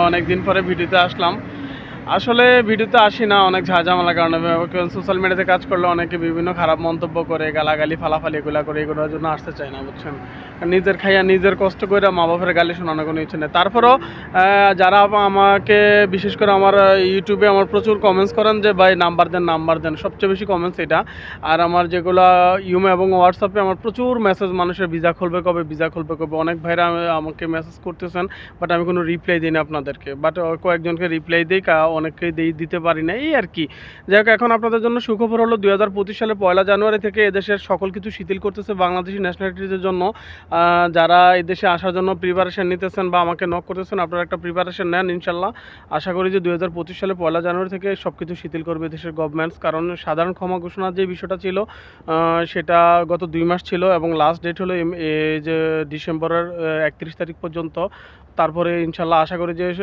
অনেকদিন পরে ভিডিওতে আসলাম। আসলে ভিডিওতে আসি না অনেক ঝামেলার কারণে। সোশ্যাল মিডিয়াতে কাজ করলে অনেকে বিভিন্ন খারাপ মন্তব্য করে, গালাগালি ফালাফালি এগুলা করে, এগুলোর জন্য আসতে চাই না, বুঝছেন। নিজের খাইয়া নিজের কষ্ট করে মা বাপের গালি শোনানোর কোনো ইচ্ছে নেই। তারপরেও যারা আমাকে বিশেষ করে আমার ইউটিউবে আমার প্রচুর কমেন্টস করেন যে ভাই নাম্বার দেন, সবচেয়ে বেশি কমেন্টস এটা। আর আমার যেগুলো ইউমো এবং হোয়াটসঅ্যাপে আমার প্রচুর মেসেজ, মানুষের ভিসা খুলবে কবে, অনেক ভাইরা আমাকে মেসেজ করতেছেন, বাট আমি কোনো রিপ্লাই দিই না আপনাদেরকে। বাট কয়েকজনকে রিপ্লাই দিই, অনেককেই দিতে পারি না, এই আর কি। যাই হোক, এখন আপনাদের জন্য সুখবর হলো 2025 সালে 1 জানুয়ারি থেকে এদেশের সকল কিছু শিথিল করতেছে বাংলাদেশি ন্যাশনালিটিদের জন্য। যারা এদেশে আসার জন্য প্রিপারেশন নিতেছেন বা আমাকে নক করতেছেন, আপনারা একটা প্রিপারেশন নেন ইনশাল্লাহ। আশা করি যে 2025 সালে 1 জানুয়ারি থেকে সব কিছু শিথিল করবে দেশের গভর্নমেন্টস। কারণ সাধারণ ক্ষমা ঘোষণার যে বিষয়টা ছিল, সেটা গত 2 মাস ছিল এবং লাস্ট ডেট হলো এই যে ডিসেম্বরের 31 তারিখ পর্যন্ত। তারপরে ইনশাল্লাহ আশা করি যে